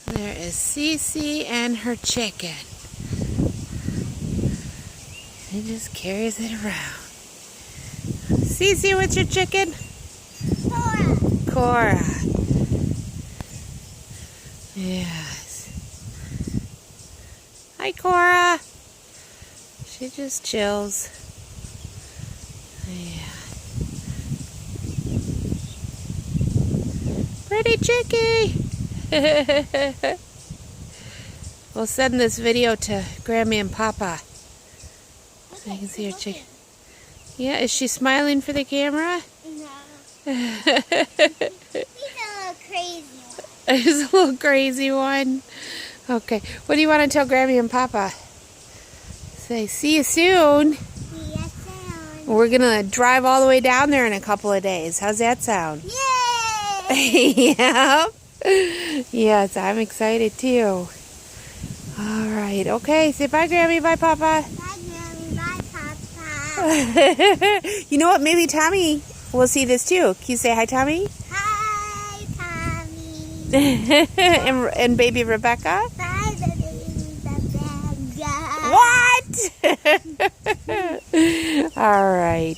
There is Cici and her chicken. She just carries it around. Cici, what's your chicken? Cora. Cora. Yes. Hi, Cora. She just chills. Yeah. Pretty chickie. We'll send this video to Grammy and Papa so you can see her chicken. Yeah, is she smiling for the camera? No. He's a little crazy one. There's a little crazy one. Okay, what do you want to tell Grammy and Papa? Say, see you soon. See ya soon. We're going to drive all the way down there in a couple of days. How's that sound? Yay! Yeah. Yes, I'm excited too. All right. Okay. Say bye, Grammy. Bye, Papa. Bye, Mommy. Bye, Papa. You know what? Maybe Tommy will see this too. Can you say hi, Tommy? Hi, Tommy. and baby Rebecca? Bye, baby Rebecca. What? All right.